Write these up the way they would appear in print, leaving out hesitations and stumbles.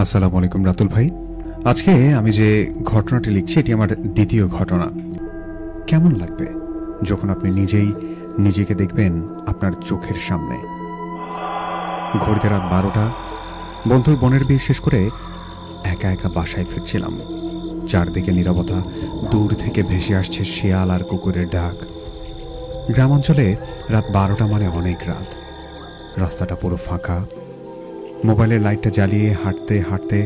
আসসালামু আলাইকুম রাতুল ভাই। আজকে আমি যে ঘটনাটি লিখছি এটি আমার দ্বিতীয় ঘটনা। কেমন লাগবে যখন আপনি নিজেই নিজেকে দেখবেন আপনার চোখের সামনে? ঘড়িতে রাত 12টা। বন্ধুর বোনের বিয়ে শেষ করে একা একা বাসায় ফিরছিলাম। চারদিকে নীরবতা, দূর থেকে ভেসে আসছে শিয়াল আর কুকুরের ডাক। গ্রাম অঞ্চলে রাত 12টা মানে অনেক রাত। রাস্তাটা পুরো ফাঁকা। মোবাইলের লাইটটা জ্বালিয়ে হাঁটতে হাঁটতে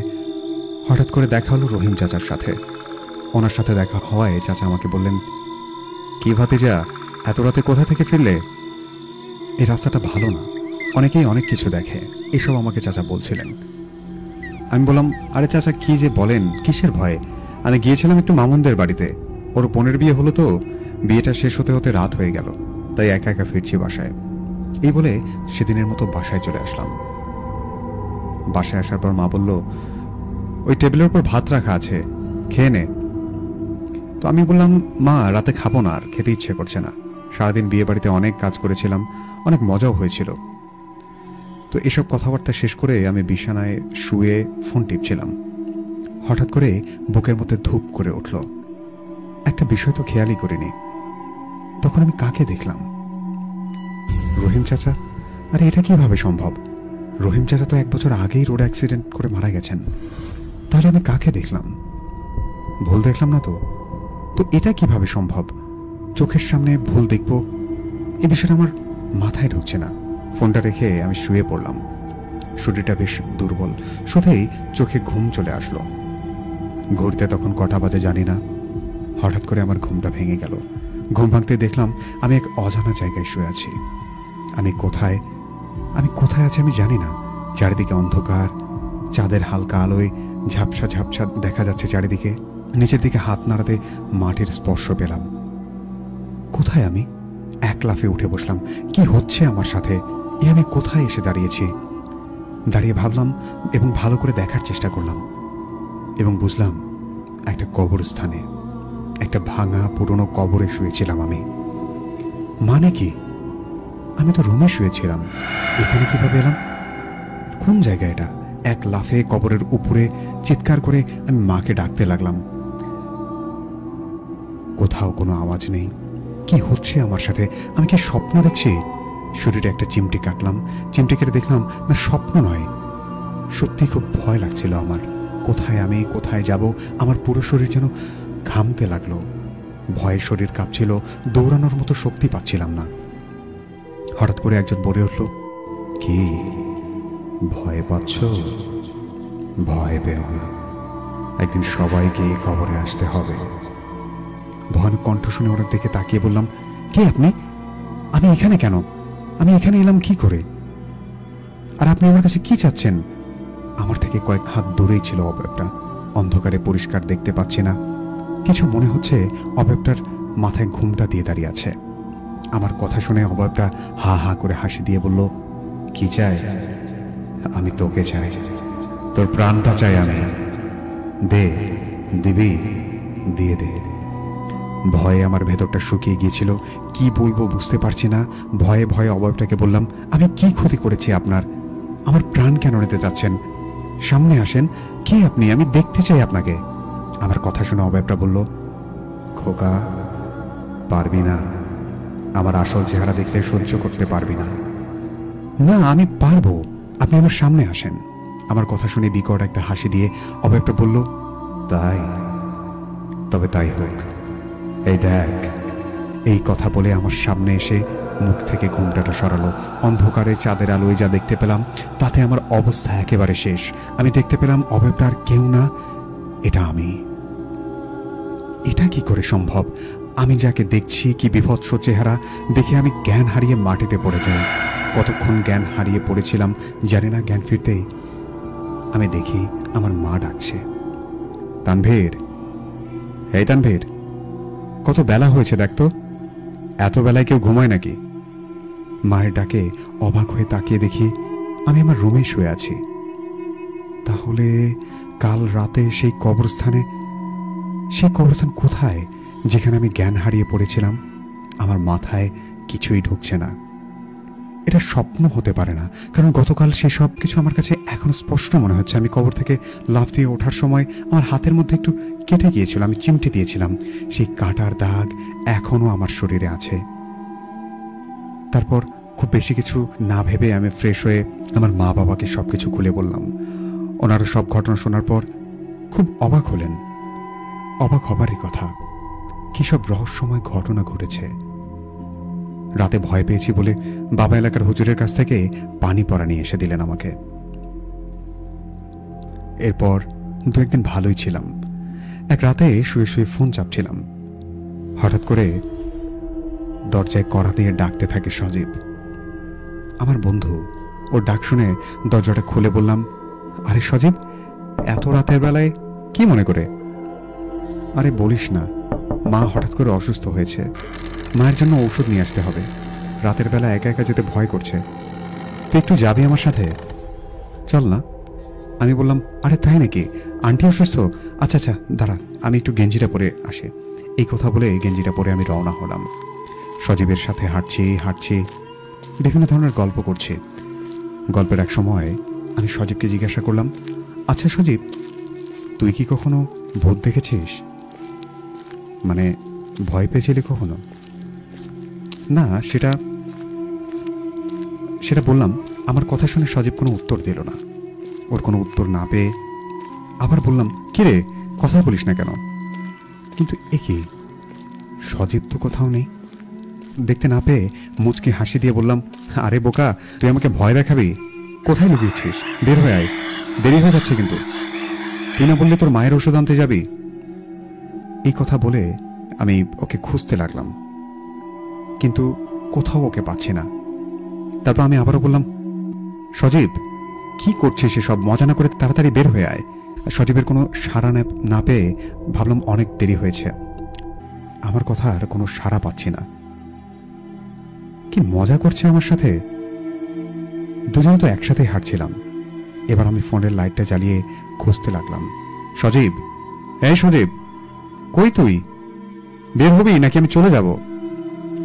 হঠাৎ করে দেখা হলো রহিম চাচার সাথে। ওনার সাথে দেখা হওয়ায় চাচা আমাকে বললেন, কি ভাতিজা, এত রাতে কোথা থেকে ফিরলে? এই রাস্তাটা ভালো না, অনেকেই অনেক কিছু দেখে, এসব আমাকে চাচা বলছিলেন। আমি বললাম, আরে চাচা কি যে বলেন, কিসের ভয়ে? আমি গিয়েছিলাম একটু মামুনদের বাড়িতে, ওর বোনের বিয়ে হলো তো, বিয়েটা শেষ হতে হতে রাত হয়ে গেল, তাই একা একা ফিরছি বাসায়। এই বলে সেদিনের মতো বাসায় চলে আসলাম। বাসায় আসার পর মা বলল, ওই টেবিলের উপর ভাত রাখা আছে, খেয়ে নে। তো আমি বললাম, মা রাতে খাবো না, আর খেতে ইচ্ছে করছে না। সারাদিন বিয়ে বাড়িতে অনেক কাজ করেছিলাম, অনেক মজাও হয়েছিল। তো এসব কথাবার্তা শেষ করে আমি বিছানায় শুয়ে ফোন টিপছিলাম। হঠাৎ করে বুকের মধ্যে ধূপ করে উঠল। একটা বিষয় তো খেয়ালই করিনি। তখন আমি কাকে দেখলাম? রহিম চাচা। আরে এটা কিভাবে সম্ভব? রহিম চাচা তো 1 বছর আগেই রোড অ্যাক্সিডেন্ট করে মারা গেছেন। তাহলে আমি কাকে দেখলাম? ভুল দেখলাম না তো? তো এটা কিভাবে সম্ভব? চোখের সামনে ভুল দেখব, এই বিষয়টা আমার মাথায় ঢুকছে না। ফোনটা রেখে আমি শুয়ে পড়লাম। শরীরটা বেশ দুর্বল, শুধুই চোখে ঘুম চলে আসলো। ঘুরতে তখন কটা বাজে জানি না। হঠাৎ করে আমার ঘুমটা ভেঙে গেল। ঘুম ভাঙতে দেখলাম আমি এক অজানা জায়গায় শুয়ে আছি। আমি কোথায় আছি আমি জানি না। চারিদিকে অন্ধকার, চাঁদের হালকা আলোয় ঝাপসা ঝাপসা দেখা যাচ্ছে চারিদিকে। নিচের দিকে হাত নাড়াতে মাটির স্পর্শ পেলাম। কোথায় আমি? এক লাফে উঠে বসলাম। কি হচ্ছে আমার সাথে? আমি কোথায় এসে দাঁড়িয়েছি? দাঁড়িয়ে ভাবলাম এবং ভালো করে দেখার চেষ্টা করলাম, এবং বুঝলাম একটা কবরস্থানে, একটা ভাঙা পুরনো কবরে শুয়েছিলাম আমি। মানে কি? আমি তো রুমে শুয়েছিলাম, এখানে কিভাবে এলাম? কোন জায়গা এটা? এক লাফে কবরের উপরে চিৎকার করে আমি মাকে ডাকতে লাগলাম। কোথাও কোনো আওয়াজ নেই। কি হচ্ছে আমার সাথে? আমি কি স্বপ্ন দেখছি? শরীরে একটা চিমটি কাটলাম। চিমটি কেটে দেখলাম না, স্বপ্ন নয়, সত্যি খুব ভয় লাগছিল আমার। কোথায় আমি, কোথায় যাব? আমার পুরো শরীর যেন ঘামতে লাগলো। ভয়ে শরীর কাঁপছিল, দৌড়ানোর মতো শক্তি পাচ্ছিলাম না। হঠাৎ করে একজন বলে উঠল, কি ভয় পাচ্ছ? ভয় পেও না, একদিন সবাইকে এই কবরে আসতে হবে। ভয়ানক কণ্ঠ শুনে ওনার দিকে তাকিয়ে বললাম, কে আপনি? আমি এখানে কেন? আমি এখানে এলাম কি করে? আর আপনি আমার কাছে কি চাচ্ছেন? আমার থেকে কয়েক হাত দূরেই ছিল অবয়বটা। অন্ধকারে পরিষ্কার দেখতে পাচ্ছি না কিছু। মনে হচ্ছে অবয়বটার মাথায় ঘুমটা দিয়ে দাঁড়িয়ে আছে। আমার কথা শুনে অবয়বটা হা হা করে হাসি দিয়ে বলল, কি চাই? আমি তোকে চাই, তোর প্রাণটা চাই আমি। দে, দিবি? দিয়ে দে। ভয়ে আমার ভেতরটা শুকিয়ে গিয়েছিল। কি বলবো বুঝতে পারছি না। ভয়ে ভয়ে অবয়বটাকে বললাম, আমি কি ক্ষতি করেছি আপনার? আমার প্রাণ কেন নিতে চাচ্ছেন? সামনে আসেন। কে আপনি? আমি দেখতে চাই আপনাকে। আমার কথা শুনে অবয়বটা বলল, খোকা, পারবি না। আমার আসল চেহারা দেখলে সহ্য করতে পারবি না। না, আমি পারবো, আপনি আমার সামনে আসেন। আমার কথা শুনে বিকট একটা হাসি দিয়ে অবয়বটা বলল, তাই? তবে তাই হোক। এই দেখ। এই কথা বলে আমার সামনে এসে মুখ থেকে ঘোমটাটা সরালো। অন্ধকারে চাঁদের আলোয় যা দেখতে পেলাম তাতে আমার অবস্থা একেবারে শেষ। আমি দেখতে পেলাম অবয়বটা আর কেউ না, এটা আমি। এটা কি করে সম্ভব? আমি যাকে দেখছি, কি বিভৎস চেহারা! দেখে আমি জ্ঞান হারিয়ে মাটিতে পড়ে যাই। কতক্ষণ জ্ঞান হারিয়ে পড়েছিলাম জানি না। জ্ঞান ফিরতেই আমি দেখি আমার মা ডাকছে, তানভীর, এই তানভীর, কত বেলা হয়েছে দেখতো। এত বেলায় কেউ ঘুমায় নাকি? মায়ের ডাকে অবাক হয়ে তাকিয়ে দেখি আমি আমার রুমে শুয়ে আছি। তাহলে কাল রাতে সেই কবরস্থান কোথায় যেখানে আমি জ্ঞান হারিয়ে পড়েছিলাম? আমার মাথায় কিছুই ঢুকছে না। এটা স্বপ্ন হতে পারে না, কারণ গতকাল সেই সব কিছু আমার কাছে এখন স্পষ্ট মনে হচ্ছে। আমি কবর থেকে লাফ দিয়ে ওঠার সময় আমার হাতের মধ্যে একটু কেটে গিয়েছিল, আমি চিমটে দিয়েছিলাম, সেই কাটার দাগ এখনও আমার শরীরে আছে। তারপর খুব বেশি কিছু না ভেবে আমি ফ্রেশ হয়ে আমার মা বাবাকে সব কিছু খুলে বললাম। ওনারা সব ঘটনা শোনার পর খুব অবাক হলেন। অবাক হবারই কথা, কী সব রহস্যময় ঘটনা ঘটেছে। রাতে ভয় পেয়েছি বলে বাবা এলাকার হুজুরের কাছ থেকে পানি পড়া নিয়ে এসে দিলেন আমাকে। এরপর দু একদিন ভালোই ছিলাম। এক রাতে শুয়ে শুয়ে ফোন চাপছিলাম, হঠাৎ করে দরজায় কড়া দিয়ে ডাকতে থাকে সজীব, আমার বন্ধু। ওর ডাক শুনে দরজাটা খুলে বললাম, আরে সজীব, এত রাতের বেলায় কি মনে করে? আরে বলিস না, মা হঠাৎ করে অসুস্থ হয়েছে, মায়ের জন্য ঔষধ নিয়ে আসতে হবে। রাতের বেলা একা একা যেতে ভয় করছে, তুই একটু যাবি আমার সাথে? চল না। আমি বললাম, আরে তাই নাকি, আন্টি অসুস্থ? আচ্ছা আচ্ছা দাঁড়া, আমি একটু গেঞ্জিটা পরে আসি। এই কথা বলে গেঞ্জিটা পরে আমি রওনা হলাম। সজীবের সাথে হাঁটছি, বিভিন্ন ধরনের গল্প করছি। গল্পের এক সময় আমি সজীবকে জিজ্ঞাসা করলাম, আচ্ছা সজীব, তুই কি কখনো ভূত দেখেছিস? মানে ভয় পেয়েছিলি কখনো? না, সেটা বললাম। আমার কথা শুনে সজীব কোনো উত্তর দিল না। ওর কোনো উত্তর না পেয়ে আবার বললাম, কিরে, কথা বলিস না কেন? কিন্তু এ কি, সজীব তো কোথাও নেই। দেখতে না পেয়ে মুচকি হাসি দিয়ে বললাম, আরে বোকা, তুই আমাকে ভয় দেখাবি? কোথায় লুকিয়েছিস? বের হয়ে আয়, দেরি হয়ে যাচ্ছে কিন্তু। তুই না বললে তোর মায়ের ওষুধ আনতে যাবি? এই কথা বলে আমি ওকে খুঁজতে লাগলাম, কিন্তু কোথাও ওকে পাচ্ছি না। তারপর আমি আবারও বললাম, সজীব, কি করছিস এসব? মজা না করে তাড়াতাড়ি বের হয়ে আয়। সজীবের কোনো সাড়া না পেয়ে ভাবলাম অনেক দেরি হয়েছে, আমার কথার কোনো সাড়া পাচ্ছি না। কি মজা করছে আমার সাথে? দুজনে তো একসাথেই হাঁটছিলাম। এবার আমি ফোনের লাইটটা জ্বালিয়ে খুঁজতে লাগলাম, সজীব, এই সজীব, কই তুই? বের হবি নাকি আমি চলে যাব?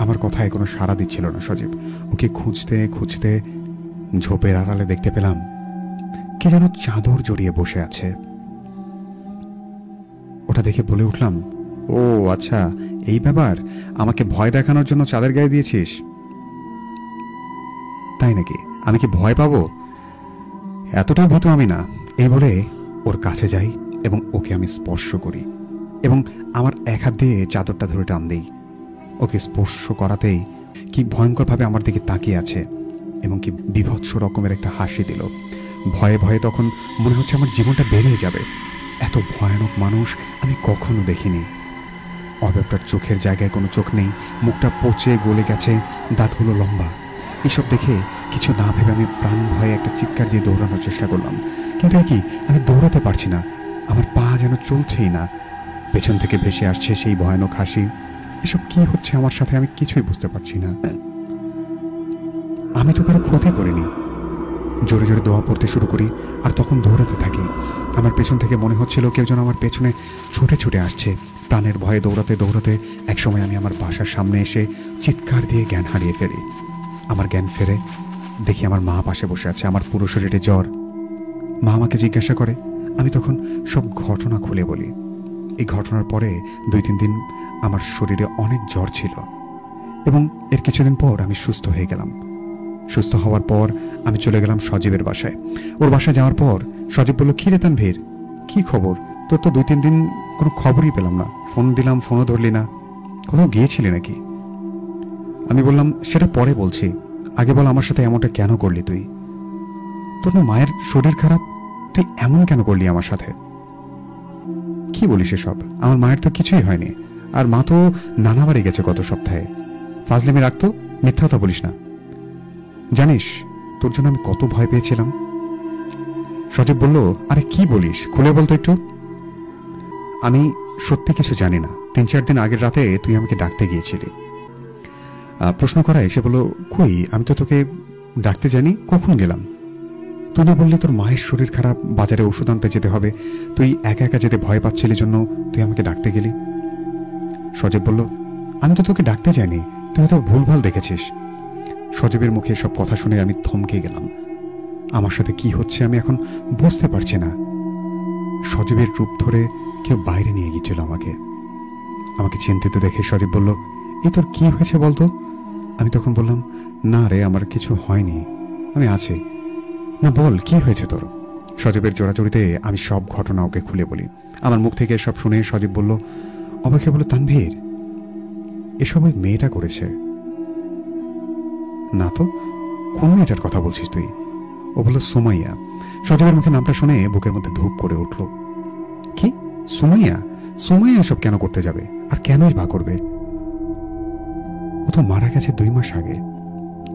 আমার কথায় কোনো সাড়া দিচ্ছিল না সজীব। ওকে খুঁজতে খুঁজতে ঝোপের আড়ালে দেখতে পেলাম কে যেন চাদর জড়িয়ে বসে আছে। ওটা দেখে বলে উঠলাম, ও আচ্ছা, এই ব্যাপার, আমাকে ভয় দেখানোর জন্য চাদর গায়ে দিয়েছিস? তাই নাকি? আমি কি ভয় পাবো? এতটা ভীতু আমি না। এই বলে ওর কাছে যাই এবং ওকে আমি স্পর্শ করি এবং আমার এক হাত দিয়ে চাদরটা ধরে টান দিই। ওকে স্পর্শ করাতেই কি ভয়ঙ্করভাবে আমার দিকে তাকিয়ে আছে এবং কি বিভৎস রকমের একটা হাসি দিল। ভয়ে ভয়ে তখন মনে হচ্ছে আমার জীবনটা বেরিয়ে যাবে। এত ভয়ানক মানুষ আমি কখনো দেখিনি। অব্যবটার চোখের জায়গায় কোনো চোখ নেই, মুখটা পচে গলে গেছে, দাঁতগুলো লম্বা। এসব দেখে কিছু না ভেবে আমি প্রাণ ভয়ে একটা চিৎকার দিয়ে দৌড়ানোর চেষ্টা করলাম, কিন্তু কি আমি দৌড়াতে পারছি না। আমার পা যেন চলছেই না। পেছন থেকে ভেসে আসছে সেই ভয়ানক হাসি। এসব কি হচ্ছে আমার সাথে আমি কিছুই বুঝতে পারছি না। আমি তো কারো ক্ষতি করিনি। জোরে জোরে দোয়া পড়তে শুরু করি আর তখন দৌড়াতে থাকি। আমার পেছন থেকে মনে হচ্ছিল কেউ যেন আমার পেছনে ছুটে ছুটে আসছে। প্রাণের ভয়ে দৌড়াতে দৌড়াতে একসময় আমি আমার বাসার সামনে এসে চিৎকার দিয়ে জ্ঞান হারিয়ে ফেলি। আমার জ্ঞান ফেরে দেখি আমার মা পাশে বসে আছে, আমার পুরো শরীরে জ্বর। মা আমাকে জিজ্ঞাসা করে, আমি তখন সব ঘটনা খুলে বলি। এই ঘটনার পরে 2-3 দিন আমার শরীরে অনেক জ্বর ছিল এবং এর কিছুদিন পর আমি সুস্থ হয়ে গেলাম। সুস্থ হওয়ার পর আমি চলে গেলাম সজীবের বাসায়। ওর বাসায় যাওয়ার পর সজীব বলল, কি রে তানভীর, কি খবর? তোর তো 2-3 দিন কোনো খবরই পেলাম না। ফোন দিলাম, ফোনও ধরলি না, কোথাও গিয়েছিলি নাকি? আমি বললাম, সেটা পরে বলছি, আগে বল আমার সাথে এমনটা কেন করলি তুই? তোর না মায়ের শরীর খারাপ, তুই এমন কেন করলি আমার সাথে? কি বলিস এসব? আমার মায়ের তো কিছুই হয়নি, আর মা তো নানাবারই গেছে গত সপ্তাহে। ফাজলিমি রাখতো, মিথ্যা কথা বলিস না। জানিস তোর জন্য আমি কত ভয় পেয়েছিলাম? সজীব বলল, আরে কি বলিস, খুলে বলতো একটু। আমি সত্যি কিছু জানি না। 3-4 দিন আগের রাতে তুই আমাকে ডাকতে গিয়েছিলি। প্রশ্ন করা এসে বলল, কই, আমি তো তোকে ডাকতে জানি, কখন গেলাম? তুই না বললি তোর মায়ের শরীর খারাপ, বাজারে ওষুধ আনতে যেতে হবে, তুই একা একা যেতে ভয় পাচ্ছিলি জন্য তুই আমাকে ডাকতে গেলি। সজীব বলল, আমি তো তোকে ডাকতে যাইনি, তুই তো ভুলভাল দেখেছিস। সজীবের মুখে সব কথা শুনে আমি থমকে গেলাম। আমার সাথে কি হচ্ছে আমি এখন বুঝতে পারছি না। সজীবের রূপ ধরে কেউ বাইরে নিয়ে গিয়েছিল আমাকে চিন্তিত দেখে সজীব বলল, এ তোর কি হয়েছে বলতো? আমি তখন বললাম, না রে, আমার কিছু হয়নি, আমি আছি। না বল, কি হয়েছে তোর? সজীবের জোড়াজড়িতে আমি সব ঘটনা ওকে খুলে বলি। আমার মুখ থেকে সব শুনে সজীব বলল, অবাকে বলল, তানভীর, এসব ওই মেয়েটা করেছে। না তো, কোন মেয়েটার কথা বলছিস তুই? ও বলল, সুমাইয়া। সজীবের মুখে নামটা শুনে বুকের মধ্যে ধূপ করে উঠল। কি? সুমাইয়া? সুমাইয়া এসব কেন করতে যাবে? আর কেনই বা করবে? ও তো মারা গেছে 2 মাস আগে।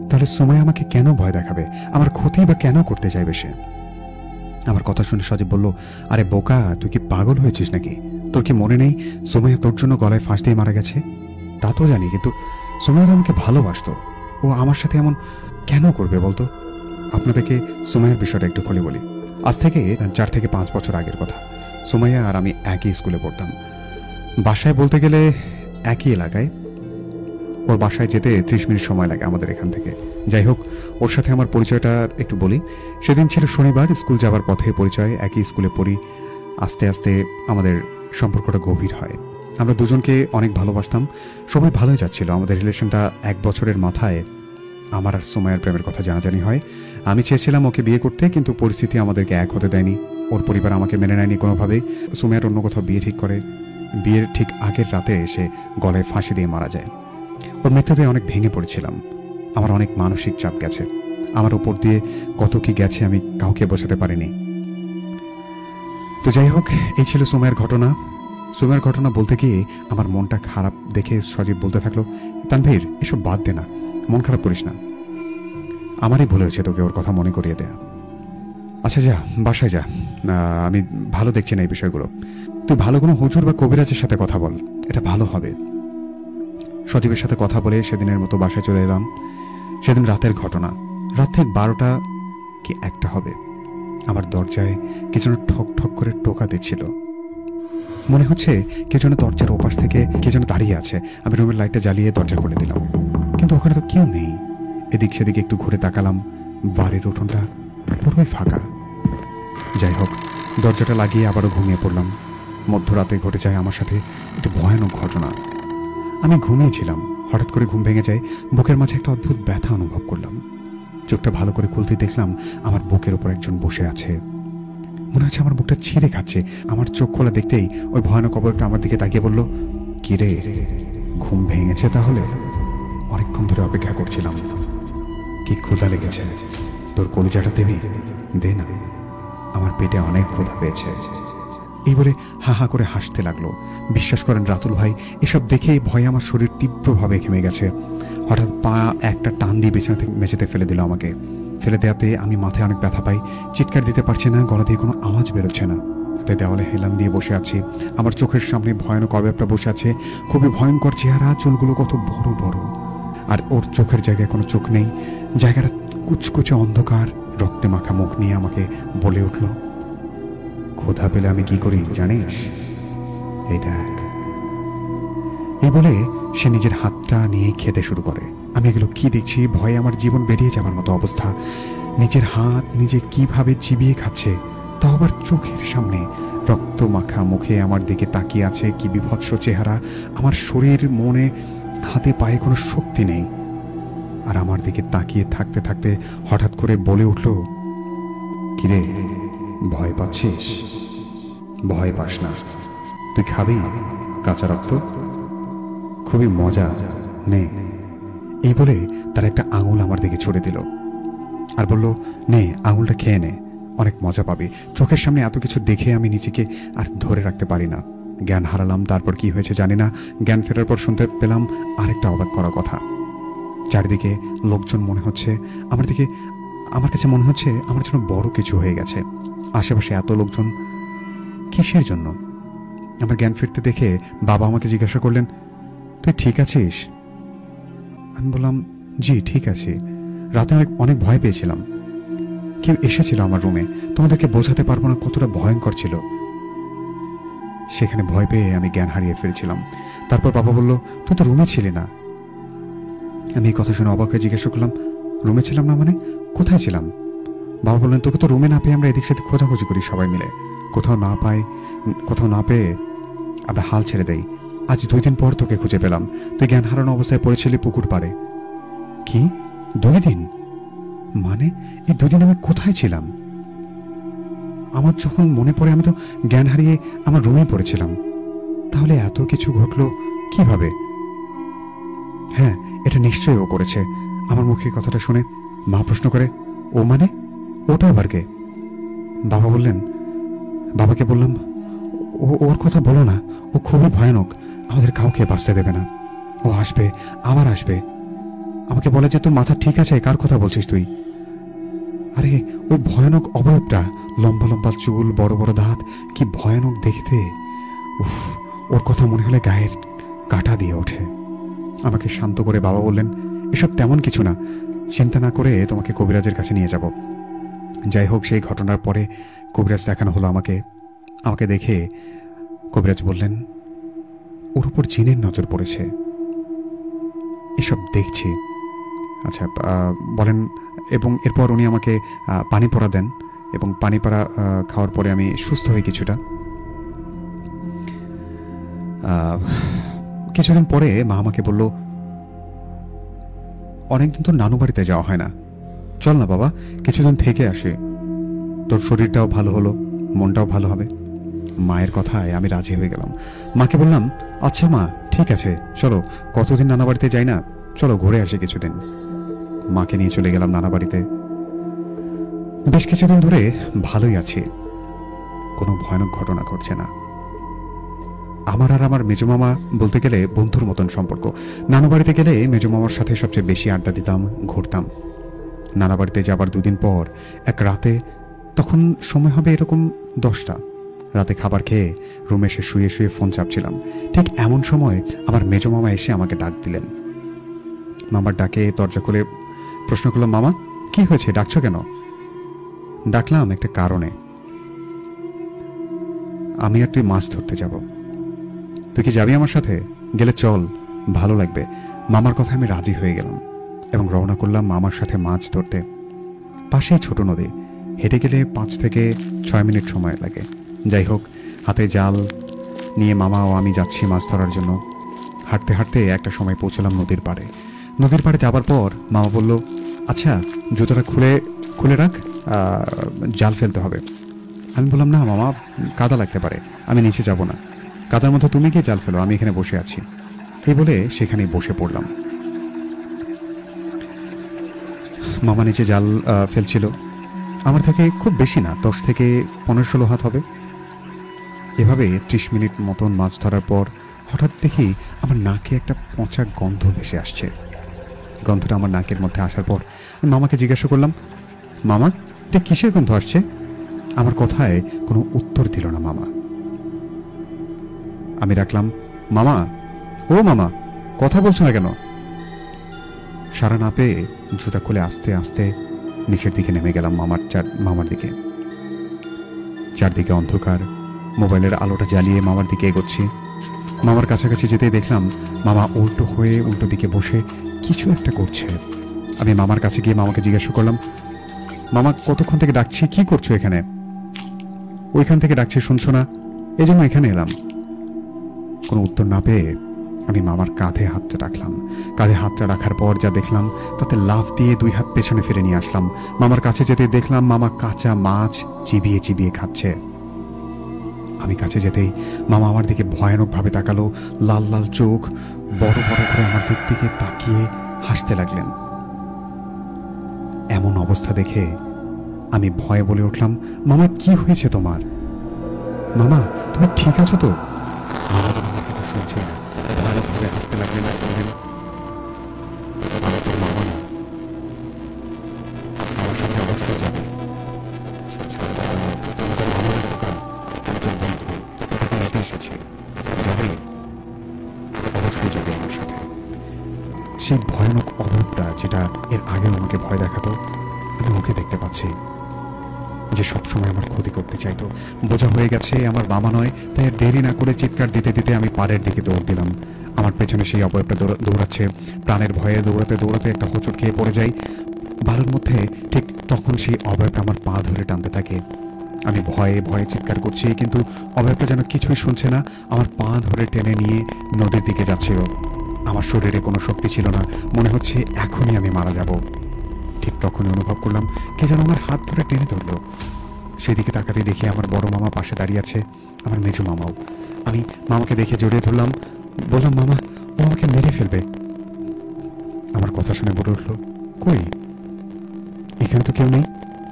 তাহলে সুমাইয়া আমাকে কেন ভয় দেখাবে? আমার ক্ষতি বা কেন করতে চাইবে সে? আমার কথা শুনে সজীব বলল, আরে বোকা, তুই কি পাগল হয়েছিস নাকি? তোর কি মনে নেই সুমাইয়া তোর জন্য গলায় ফাঁস দিয়ে মারা গেছে? তা তো জানি, কিন্তু সুমাইয়া তো আমাকে ভালোবাসতো। ও আমার সাথে এমন কেন করবে বলতো? আপনাদেরকে সুমাইয়ার বিষয়টা একটু খুলে বলি। আজ থেকে 4 থেকে 5 বছর আগের কথা। সুমাইয়া আর আমি একই স্কুলে পড়তাম। বাসায় বলতে গেলে একই এলাকায়। ওর বাসায় যেতে 30 মিনিট সময় লাগে আমাদের এখান থেকে। যাই হোক, ওর সাথে আমার পরিচয়টা একটু বলি। সেদিন ছিল শনিবার, স্কুল যাওয়ার পথে পরিচয়, একই স্কুলে পড়ি। আস্তে আস্তে আমাদের সম্পর্কটা গভীর হয়। আমরা দুজনকে অনেক ভালোবাসতাম। সময় ভালোই যাচ্ছিল। আমাদের রিলেশনটা 1 বছরের মাথায় আমার আর সুমাইয়ার প্রেমের কথা জানাজানি হয়। আমি চেয়েছিলাম ওকে বিয়ে করতে, কিন্তু পরিস্থিতি আমাদেরকে এক হতে দেয়নি। ওর পরিবার আমাকে মেনে নেয়নি কোনোভাবেই। সুমাইয়ার অন্য কোথাও বিয়ে ঠিক করে। বিয়ের ঠিক আগের রাতে এসে গলায় ফাঁসি দিয়ে মারা যায়। ওর মৃত্যুতে অনেক ভেঙে পড়েছিলাম। আমার অনেক মানসিক চাপ গেছে। আমার উপর দিয়ে কত কি গেছে আমি কাউকে বোঝাতে পারিনি। তো যাই হোক, এই ছিল সুমাইয়ার ঘটনা। সুমাইয়ার ঘটনা বলতে গিয়ে আমার মনটা খারাপ দেখে সজীব বলতে থাকলো, তানভীর, এসব বাদ দে না, মন খারাপ করিস না। আমারই ভুল হয়েছে তোকে ওর কথা মনে করিয়ে দেয়া। আচ্ছা যা, বাসায় যা। আমি ভালো দেখছি না এই বিষয়গুলো। তুই ভালো কোনো হুজুর বা কবিরাজের সাথে কথা বল, এটা ভালো হবে। সজীবের সাথে কথা বলে সেদিনের মতো বাসায় চলে এলাম। সেদিন রাতের ঘটনা। রাত ঠিক 12টা কি 1টা হবে। আমার দরজায় কে যেন ঠক ঠক করে টোকা দিচ্ছিল। মনে হচ্ছে কে যেন দরজার ওপাশ থেকে কে যেন দাঁড়িয়ে আছে। আমি রুমের লাইটটা জ্বালিয়ে দরজা খুলে দিলাম, কিন্তু ওখানে তো কেউ নেই। এদিক সেদিকে একটু ঘুরে তাকালাম, বাড়ির উঠোনটা পুরোই ফাঁকা। যাই হোক, দরজাটা লাগিয়ে আবারও ঘুমিয়ে পড়লাম। মধ্যরাতে ঘটে যায় আমার সাথে একটি ভয়ানক ঘটনা। আমি ঘুমিয়েছিলাম, হঠাৎ করে ঘুম ভেঙে যায়। বুকের মাঝে একটা অদ্ভুত ব্যথা অনুভব করলাম। চোখটা ভালো করে খুলতে দেখলাম আমার বুকের ওপর একজন বসে আছে। মনে হচ্ছে আমার বুকটা ছিঁড়ে খাচ্ছে। আমার চোখ খোলা দেখতেই ওই ভয়ানক অবয়বটা আমার দিকে তাকিয়ে বলল, কি রে, ঘুম ভেঙেছে তাহলে? অনেকক্ষণ ধরে অপেক্ষা করছিলাম। কি ক্ষুধা লেগেছে? তোর কলিজাটা দেবি? দে না, আমার পেটে অনেক ক্ষুধা পেয়েছে। এই বলে হা হা করে হাসতে লাগলো। বিশ্বাস করেন রাতুল ভাই, এসব দেখে ভয়ে আমার শরীর তীব্রভাবে ঘেমে গেছে। হঠাৎ পা একটা টান দিয়ে বিছানা থেকে মেঝেতে ফেলে দিল আমাকে। ফেলে দেওয়াতে আমি মাথায় অনেক ব্যথা পাই। চিৎকার দিতে পারছি না, গলা দিয়ে কোনো আওয়াজ বেরোচ্ছে না। তাই দেওয়ালে হেলান দিয়ে বসে আছি। আমার চোখের সামনে ভয়ানক অবয়বটা বসে আছে। খুবই ভয়ঙ্কর চেহারা, চুলগুলো কত বড় বড়। আর ওর চোখের জায়গায় কোনো চোখ নেই। জায়গাটা কুচকুচে অন্ধকার। রক্তে মাখা মুখ নিয়ে আমাকে বলে উঠল, ক্ষুধা পেলে আমি কি করি জানিস? এই দেখ। এই বলে সে নিজের হাতটা নিয়ে খেতে শুরু করে। আমি এগুলো কি দেখছি, ভয়ে আমার জীবন বেরিয়ে যাবার মতো অবস্থা। নিজের হাত নিজে কিভাবে চিবিয়ে খাচ্ছে, তাও আবার চোখের সামনে। রক্ত মাখা মুখে আমার দিকে তাকিয়ে আছে। কি বিভৎস চেহারা। আমার শরীর, মনে, হাতে পায়ে কোনো শক্তি নেই। আর আমার দিকে তাকিয়ে থাকতে থাকতে হঠাৎ করে বলে উঠল, কিরে, ভয় পাচ্ছিস? ভয় পাস না, তুই খাবি কাঁচা রক্ত, খুবই মজা, নে। এই বলে তার একটা আঙুল আমার দিকে ছুড়ে দিল আর বলল, নে, আঙুলটা খেয়ে নে, অনেক মজা পাবি। চোখের সামনে এত কিছু দেখে আমি নিজেকে আর ধরে রাখতে পারি না। জ্ঞান হারালাম। তারপর কি হয়েছে জানি না। জ্ঞান ফেরার পর শুনতে পেলাম আরেকটা অবাক করা কথা। চারিদিকে লোকজন, মনে হচ্ছে আমার কাছে মনে হচ্ছে আমার জন্য বড় কিছু হয়ে গেছে। আশেপাশে এত লোকজন, কিসের জন্য? আমার জ্ঞান ফিরতে দেখে বাবা আমাকে জিজ্ঞাসা করলেন, তুই ঠিক আছিস? আমি বললাম, জি ঠিক আছি। রাতে অনেক ভয় পেয়েছিলাম। কেউ এসেছিল আমার রুমে, তোমাদেরকে বোঝাতে পারবো না কতটা ভয়ঙ্কর ছিল। সেখানে ভয় পেয়ে আমি জ্ঞান হারিয়ে ফেলেছিলাম। তারপর বাবা বলল, তুই তো রুমে ছিলি না, আমি এই কথা শুনে অবাক হয়ে জিজ্ঞাসা করলাম, রুমে ছিলাম না মানে? কোথায় ছিলাম? বাবা বললেন, তোকে তো রুমে না পেয়ে আমরা এদিক সেদিক খোঁজাখুঁজি করি সবাই মিলে, কোথাও না পেয়ে আমরা হাল ছেড়ে দেই। আজ 2 দিন পর তোকে খুঁজে পেলাম। তুই জ্ঞান হারানো অবস্থায় পড়েছিলি পুকুর পাড়ে। কি 2 দিন? মানে এই 2 দিন আমি কোথায় ছিলাম? আমার যখন মনে পড়ে আমি তো জ্ঞান হারিয়ে আমার রুমেই পড়েছিলাম। তাহলে এত কিছু ঘটলো কিভাবে? হ্যাঁ, এটা নিশ্চয়ই ও করেছে। আমার মুখে কথাটা শুনে মা প্রশ্ন করে, ও মানে? ওটা আবার কে? বাবাকে বললাম, ওর কথা বলো না, ও খুবই ভয়ানক, আমাদের কাউকে বাঁচতে দেবে না। ও আসবে, আবার আসবে। আমাকে বলে যে তোর মাথা ঠিক আছে, কার কথা বলছিস তুই? আরে ওই ভয়ানক অবয়বটা, লম্বা লম্বা চুল, বড় বড় দাঁত, কি ভয়ানক দেখতে। উফ, ওর কথা মনে হলে গায়ের কাঁটা দিয়ে ওঠে। আমাকে শান্ত করে বাবা বললেন, এসব তেমন কিছু না, চিন্তা না করে তোমাকে কবিরাজের কাছে নিয়ে যাব। যাই হোক, সেই ঘটনার পরে কবিরাজ দেখানো হলো আমাকে। আমাকে দেখে কবিরাজ বললেন, ওর উপর জিনের নজর পড়েছে, এসব দেখছি। আচ্ছা, বলেন। এবং এরপর উনি আমাকে পানি পড়া দেন, এবং পানি পড়া খাওয়ার পরে আমি সুস্থ হই কিছুটা। কিছুদিন পরে মা আমাকে বলল, অনেকদিন তো নানু বাড়িতে যাওয়া হয় না, চল না বাবা কিছুদিন থেকে আসি, তোর শরীরটাও ভালো হলো, মনটাও ভালো হবে। মায়ের কথায় আমি রাজি হয়ে গেলাম। মাকে বললাম, আচ্ছা মা, ঠিক আছে, চলো, কতদিন নানা বাড়িতে যাই না, চলো ঘুরে আসি কিছুদিন। মাকে নিয়ে চলে গেলাম নানা বাড়িতে। বেশ কিছুদিন ধরে ভালোই আছি, কোনো ভয়ানক ঘটনা ঘটছে না। আমার আর আমার মেজমামা বলতে গেলে বন্ধুর মতন সম্পর্ক। নানু বাড়িতে গেলে মেজমামার সাথে সবচেয়ে বেশি আড্ডা দিতাম, ঘুরতাম। নানা বাড়িতে যাবার 2 দিন পর এক রাতে, তখন সময় হবে এরকম 10টা, রাতে খাবার খেয়ে রুমে এসে শুয়ে শুয়ে ফোন চাপছিলাম। ঠিক এমন সময় আমার মেজমামা এসে আমাকে ডাক দিলেন। মামার ডাকে দরজা খুলে প্রশ্ন করলাম, মামা কি হয়েছে, ডাকছো কেন? ডাকলাম একটা কারণে, আমি আর তুই মাছ ধরতে যাব। তুই কি যাবি আমার সাথে? গেলে চল, ভালো লাগবে। মামার কথা আমি রাজি হয়ে গেলাম এবং রওনা করলাম মামার সাথে মাছ ধরতে। পাশেই ছোট নদী, হেঁটে গেলে 5 থেকে 6 মিনিট সময় লাগে। যাই হোক, হাতে জাল নিয়ে মামা ও আমি যাচ্ছি মাছ ধরার জন্য। হাঁটতে হাঁটতে একটা সময় পৌঁছলাম নদীর পাড়ে। নদীর পাড়ে যাবার পর মামা বলল, আচ্ছা জুতোটা খুলে রাখ, জাল ফেলতে হবে। আমি বললাম, না মামা, কাদা লাগতে পারে, আমি নিচে যাব না, কাদার মধ্যে তুমি গিয়ে জাল ফেলো, আমি এখানে বসে আছি। এই বলে সেখানেই বসে পড়লাম। মামা নিচে জাল ফেলছিল। আমার থেকে খুব বেশি না, 10 থেকে 15-16 হাত হবে। এভাবে 30 মিনিট মতন মাছ ধরার পর হঠাৎ দেখি আমার নাকে একটা পচা গন্ধ ভেসে আসছে। গন্ধটা আমার নাকের মধ্যে আসার পর আমি মামাকে জিজ্ঞাসা করলাম, মামা এটা কিসের গন্ধ আসছে? আমার কথায় কোনো উত্তর দিল না মামা। আমি রাখলাম, মামা, ও মামা, কথা বলছো না কেন? সারা না পেয়ে জুতা খুলে আস্তে আস্তে নিচের দিকে নেমে গেলাম মামার দিকে। চারদিকে অন্ধকার, মোবাইলের আলোটা জ্বালিয়ে মামার দিকে এগোচ্ছি। মামার কাছাকাছি যেতেই দেখলাম মামা উল্টো দিকে বসে কিছু একটা করছে। আমি মামার কাছে গিয়ে মামাকে জিজ্ঞাসা করলাম, মামা কতক্ষণ থেকে ডাকছি, কি করছো এখানে? ওইখান থেকে ডাকছি, শুনছো না, এই জন্য এখানে এলাম। কোনো উত্তর না পেয়ে আমি মামার কাঁধে হাতটা রাখলাম। কাঁধে হাতটা রাখার পর যা দেখলাম তাতে লাফ দিয়ে 2 হাত পেছনে ফিরে নিয়ে আসলাম। মামার কাছে যেতে দেখলাম মামা কাঁচা মাছ চিবিয়ে চিবিয়ে খাচ্ছে। আমি কাছে যেতেই মামা আমার দিকে ভয়ানকভাবে তাকালো, লাল লাল চোখ বড় বড় করে আমার দিকে তাকিয়ে হাসতে লাগলেন। এমন অবস্থা দেখে আমি ভয়ে বলে উঠলাম, মামা কি হয়েছে তোমার? মামা তুমি ঠিক আছো তো? মামা তো আমার কথা শুনছে না, ভয়ানকভাবে হাসতে লাগলেন আর বললেন, আমি তোর মামা না, আমার সাথে অবশ্যই যাবে। আচ্ছা, আমি তোর মামা না খোকা, আমি তোর বন্ধু, তোকে নিতে এসেছি, যাবি? অবশ্যই যাবে আমার সাথে। সেই ভয়ানক অভাবটা যেটা এর আগেও আমাকে ভয় দেখাতো, আমি ওকে দেখতে পাচ্ছি। যে সবসময় আমার ক্ষতি করতে চাইতো। বোঝা হয়ে গেছে আমার মামা নয়, তাই আর দেরি না করে চিৎকার দিতে দিতে আমি পাড়ের দিকে দৌড় দিলাম। আমার পেছনে সেই অবয়বটা দৌড়াচ্ছে। প্রাণের ভয়ে দৌড়াতে দৌড়াতে একটা হোঁচট খেয়ে পড়ে যাই বালুর মধ্যে। ঠিক তখন সেই অবয়বটা আমার পা ধরে টানতে থাকে। আমি ভয়ে ভয়ে চিৎকার করছি, কিন্তু অবয়বটা যেন কিছুই শুনছে না। আমার পা ধরে টেনে নিয়ে নদীর দিকে যাচ্ছিল। আমার শরীরে কোনো শক্তি ছিল না, মনে হচ্ছে এখনই আমি মারা যাব। ঠিক তখনই অনুভব করলাম কে যেন আমার হাত ধরে টেনে ধরলো। সেদিকে তাকাতে দেখি আমার বড় মামা পাশে দাঁড়িয়ে আছে, আমার মেজো মামাও। আমি মামাকে দেখে জড়িয়ে ধরলাম, বললাম, মামা, ও আমাকে মেরে ফেলবে। আমার কথা শুনে বলে উঠলো, কই, এখানে তো কেউ নেই।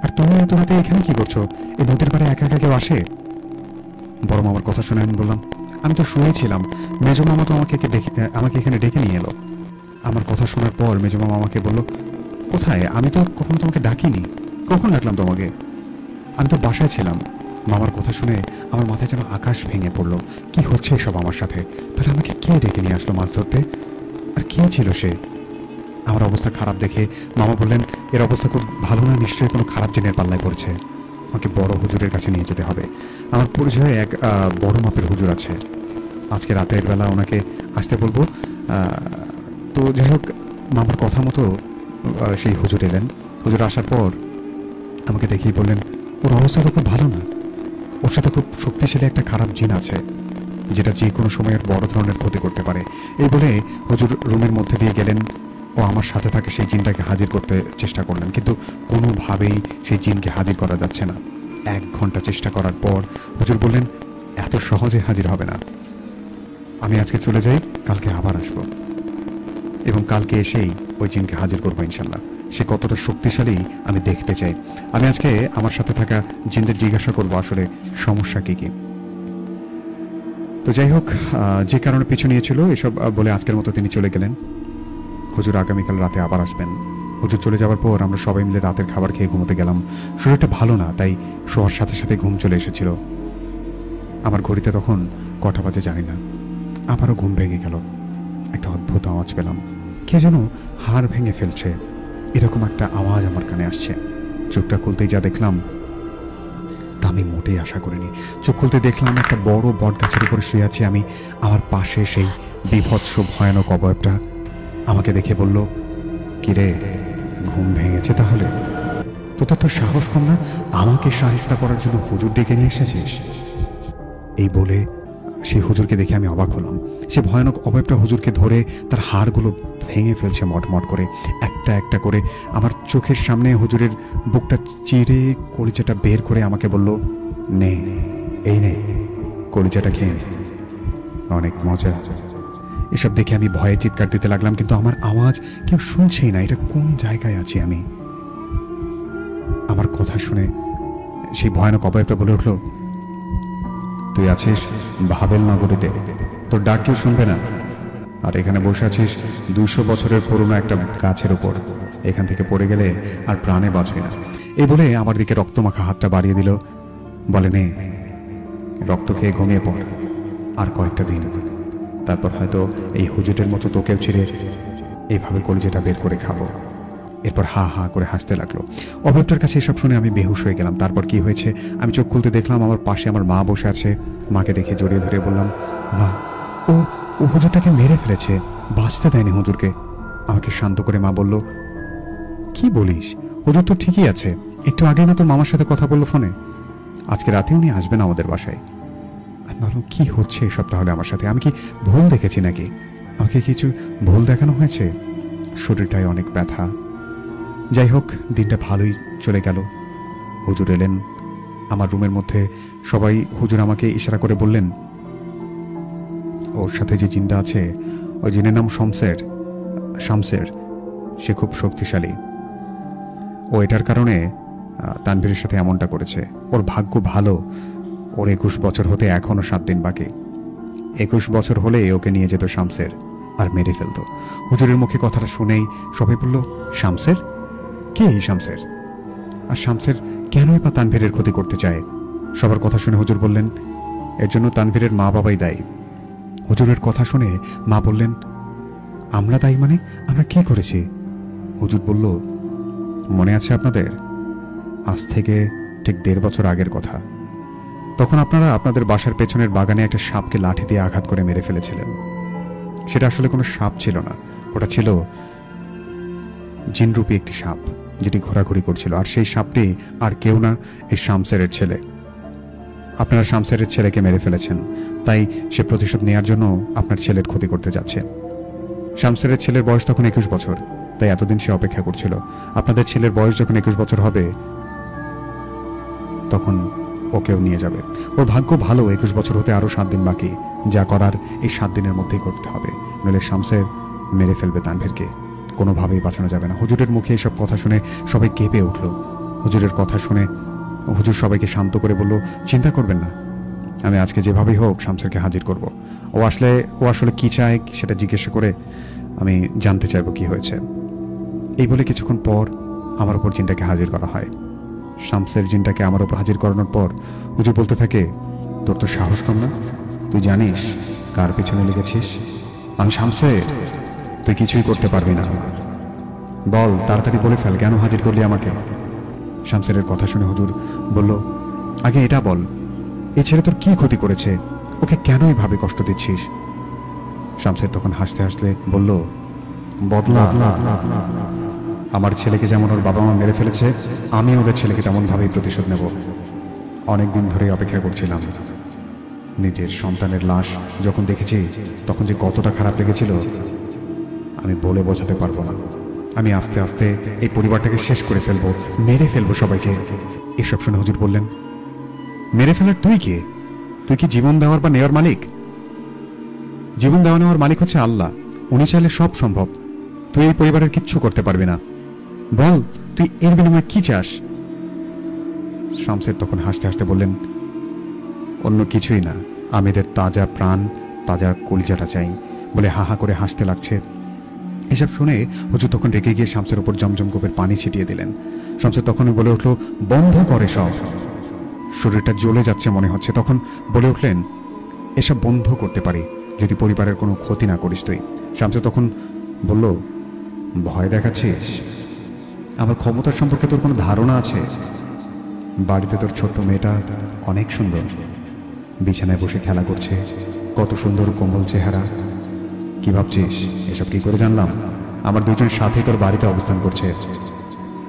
আর তুমি এত রাতে এখানে কি করছো? এই নদীর পাড়ে একা একা কেউ আসে? বড় মামার কথা শুনে আমি বললাম, আমি তো শুয়েছিলাম, মেজো মামা তো আমাকে এখানে ডেকে নিয়ে এলো। আমার কথা শোনার পর মেজো মামা আমাকে বলল, কোথায়? আমি তো কখনো তোমাকে ডাকিনি। কখন ডাকলাম তোমাকে? আমি তো বাসায় ছিলাম। মামার কথা শুনে আমার মাথায় যেন আকাশ ভেঙে পড়লো। কি হচ্ছে এসব আমার সাথে? তাহলে আমাকে কে ডেকে নিয়ে আসলো মাছ ধরতে? আর কে ছিল সে? আমার অবস্থা খারাপ দেখে মামা বললেন, এর অবস্থা খুব ভালো না, নিশ্চয়ই কোনো খারাপ জিনের পাল্লায় পড়েছে। আমাকে বড় হুজুরের কাছে নিয়ে যেতে হবে। আমার পরিচয়ে এক বড় মাপের হুজুর আছে, আজকে রাতের বেলা ওনাকে আসতে বলবো। তো যাই হোক, মামার কথা মতো সেই হুজুর এলেন। হুজুর আসার পর আমাকে দেখেই বললেন, ওর অবস্থা তো খুব ভালো না, ওর সাথে খুব শক্তিশালী একটা খারাপ জিন আছে, যেটা যে কোনো সময়ের বড় ধরনের ক্ষতি করতে পারে। এই বলে হুজুর রুমের মধ্যে দিয়ে গেলেন ও আমার সাথে থাকে সেই জিনটাকে হাজির করতে চেষ্টা করলেন, কিন্তু কোনোভাবেই সেই জিনকে হাজির করা যাচ্ছে না। 1 ঘন্টা চেষ্টা করার পর হুজুর বললেন, এত সহজে হাজির হবে না, আমি আজকে চলে যাই, কালকে আবার আসবো, এবং কালকে এসেই ওই জিনকে হাজির করবো ইনশাল্লাহ। সে কতটা শক্তিশালী আমি দেখতে চাই। আমি আজকে আমার সাথে থাকা জিনদের জিজ্ঞাসা করবো আসলে সমস্যা কি কি। তো যাই হোক, যে কারণে পিছু নিয়েছিল এসব বলে আজকের মতো তিনি চলে গেলেন। হুজুর আগামীকাল রাতে আবার আসবেন। হুজুর চলে যাওয়ার পর আমরা সবাই মিলে রাতের খাবার খেয়ে ঘুমোতে গেলাম। শরীরটা ভালো না, তাই শোয়ার সাথে সাথে ঘুম চলে এসেছিল। আমার ঘড়িতে তখন কটা বাজে জানি না, আবারও ঘুম ভেঙে গেল। একটা অদ্ভুত আওয়াজ পেলাম, কে যেন হাড় ভেঙে ফেলছে, এরকম একটা আওয়াজ আমার কানে আসছে। চোখটা খুলতেই যা দেখলাম তা আমি মোটেই আশা করিনি। চোখ খুলতে দেখলাম একটা বড় বট গাছের উপরে শুয়ে আছি আমি। আমার পাশে সেই বিভৎস ভয়ানক অবয়বটা আমাকে দেখে বলল, কিরে, ঘুম ভেঙেছে তাহলে? তোর তো সাহস কম না, আমাকে সাহিস্তা করার জন্য হুজুর ডেকে নিয়ে এসেছিস? এই বলে সেই হুজুরকে দেখে আমি অবাক হলাম। সে ভয়ানক অবয়বটা হুজুরকে ধরে তার হাড়গুলো ভেঙে ফেলছে মটমট করে, একটা একটা করে। আমার চোখের সামনে হুজুরের বুকটা চিরে কলিজাটা বের করে আমাকে বলল, নে, এই নে, কলিজাটা খেয়ে নে, অনেক মজা। এসব দেখে আমি ভয়ে চিৎকার দিতে লাগলাম, কিন্তু আমার আওয়াজ কেউ শুনছেই না। এটা কোন জায়গায় আছি আমি? আমার কথা শুনে সেই ভয়ানক অবয়বটা বলে উঠল, তুই আছিস ভাবেল নগরীতে, তোর ডাক কেউ শুনবে না। আর এখানে বসে আছিস 200 বছরের পুরনো একটা গাছের উপর, এখান থেকে পড়ে গেলে আর প্রাণে বাঁচবি না। এই বলে আমার দিকে রক্তমাখা হাতটা বাড়িয়ে দিল, বলে, নে, রক্ত খেয়ে ঘুমিয়ে পড়, আর কয়েকটা দিন, তারপর হয়তো এই হুজুরের মতো তোকেও ছিঁড়ে এইভাবে কলিজাটা বের করে খাবো। এরপর হা হা করে হাসতে লাগলো। অবয়বটার কাছে এসব শুনে আমি বেহুশ হয়ে গেলাম। তারপর কি হয়েছে আমি চোখ খুলতে দেখলাম আমার পাশে আমার মা বসে আছে। মাকে দেখে জড়িয়ে ধরে বললাম, মা, ও হুজুরটাকে মেরে ফেলেছে, বাঁচতে দেয়নি হুজুরকে। আমাকে শান্ত করে মা বলল, কি বলিস? হুজুর তো ঠিকই আছে, একটু আগে না তোর মামার সাথে কথা বললো ফোনে, আজকে রাতে উনি আসবেন আমাদের বাসায়। আমি ভাবলাম, কি হচ্ছে এসব তাহলে আমার সাথে? আমি কি ভুল দেখেছি নাকি? আমাকে কিছু ভুল দেখানো হয়েছে? শরীরটায় অনেক ব্যথা। যাই হোক, দিনটা ভালোই চলে গেল। হুজুর এলেন আমার রুমের মধ্যে। সবাই হুজুর আমাকে ইশারা করে বললেন, ওর সাথে যে জিনটা আছে, ওই জিনের নাম শামসের, সে খুব শক্তিশালী। ও এটার কারণে তানভীরের সাথে এমনটা করেছে। ওর ভাগ্য ভালো, ওর 21 বছর হতে এখনো 7 দিন বাকি। 21 বছর হলে ওকে নিয়ে যেত শামসের, আর মেরে ফেলতো। হুজুরের মুখে কথাটা শুনেই সবাই বলল, শামসের? কে এই শামসের? আর শামসের কেনই বা তানভীরের ক্ষতি করতে চায়? সবার কথা শুনে হুজুর বললেন, এর জন্য তানভীরের মা বাবাই দায়ী। হুজুরের কথা শুনে মা বললেন, আমরা দায়ী মানে? আমরা কি করেছি? হুজুর বলল, মনে আছে আপনাদের? আজ থেকে ঠিক 1.5 বছর আগের কথা। তখন আপনারা আপনাদের বাসার পেছনের বাগানে একটা সাপকে লাঠি দিয়ে আঘাত করে মেরে ফেলেছিলেন। সেটা আসলে কোনো সাপ ছিল না, ওটা ছিল জিনরূপী একটি সাপ, যেটি ঘোরাঘুরি করছিল। আর সেই সাপটি আর কেউ না, এই শামসেরের ছেলে। আপনারা শামসেরের ছেলেকে মেরে ফেলেছেন, তাই সে প্রতিশোধ নেওয়ার জন্য আপনার ছেলের ক্ষতি করতে যাচ্ছে। শামসেরের ছেলের বয়স তখন 21 বছর, তাই এতদিন সে অপেক্ষা করছিল। আপনাদের ছেলের বয়স যখন 21 বছর হবে, তখন ওকেও নিয়ে যাবে। ওর ভাগ্য ভালো, 21 বছর হতে আরো 7 দিন বাকি। যা করার এই 7 দিনের মধ্যেই করতে হবে, নইলে শামসের মেরে ফেলবে তানভীরকে, কোনোভাবেই বাঁচানো যাবে না। হুজুরের মুখে এসব কথা শুনে সবাই কেঁপে উঠল। হুজুরের কথা শুনে হুজুর সবাইকে শান্ত করে বলল, চিন্তা করবেন না, আমি আজকে যেভাবেই হোক শামসেরকে হাজির করব। ও আসলে কি চায় সেটা জিজ্ঞাসা করে আমি জানতে চাইবো কি হয়েছে। এই বলে কিছুক্ষণ পর আমার উপর জিনটাকে হাজির করা হয়। শামসের জিনটাকে আমার উপর হাজির করানোর পর হুজুর বলতে থাকে, তোর তো সাহস কম না? তুই জানিস কার পেছনে লেগেছিস? আমি শামসের, তুই কিছুই করতে পারবি না। বল, তাড়াতাড়ি বলে ফেল, কেন হাজির করলি আমাকে? শামসেরের কথা শুনে হুজুর বলল, আগে এটা বল, এই ছেলে তোর কি ক্ষতি করেছে? ওকে কেন এভাবে কষ্ট দিচ্ছিস? শামসের তখন হাসতে হাসতে বলল, বদলা। আমার ছেলেকে যেমন ওর বাবা মা মেরে ফেলেছে, আমি ওদের ছেলেকে তেমনভাবেই প্রতিশোধ নেব। অনেকদিন ধরেই অপেক্ষা করছিলাম। নিজের সন্তানের লাশ যখন দেখেছি, তখন যে কতটা খারাপ লেগেছিল আমি বলে বোঝাতে পারবো না। আমি আস্তে আস্তে এই পরিবারটাকে শেষ করে ফেলবো, মেরে ফেলবো সবাইকে। এসব শুনে হুজুর বললেন, মেরে ফেলার তুই কে? তুই কি জীবন দেওয়ার বা নেওয়ার মালিক? জীবন দেওয়া নেওয়ার মালিক হচ্ছে আল্লাহ, উনি চাইলে সব সম্ভব। তুই এই পরিবারের কিচ্ছু করতে পারবি না। বল, তুই এর বিনিময়ে কি চাস? শামসের তখন হাসতে হাসতে বললেন, অন্য কিছুই না, আমি এদের তাজা প্রাণ, তাজা কলিজাটা চাই, বলে হা হা করে হাসতে লাগছে। এসব শুনে হুজুর তখন রেগে গিয়ে শামসের উপর জমজম কোপের পানি ছিটিয়ে দিলেন। শামসের তখনই বলে উঠল, বন্ধ করে সব। শরীরটা জ্বলে যাচ্ছে মনে হচ্ছে। তখন বলে উঠলেন, এসব বন্ধ করতে পারি যদি পরিবারের কোনো ক্ষতি না করিস তুই। শামসের তখন বলল, ভয় দেখাচ্ছিস? আমার ক্ষমতার সম্পর্কে তোর কোনো ধারণা আছে? বাড়িতে তোর ছোট্ট মেয়েটা অনেক সুন্দর, বিছানায় বসে খেলা করছে, কত সুন্দর কোমল চেহারা। কি ভাবছিস এসব কি করে জানলাম? আমার 2 জন সাথী তোর বাড়িতে অবস্থান করছে,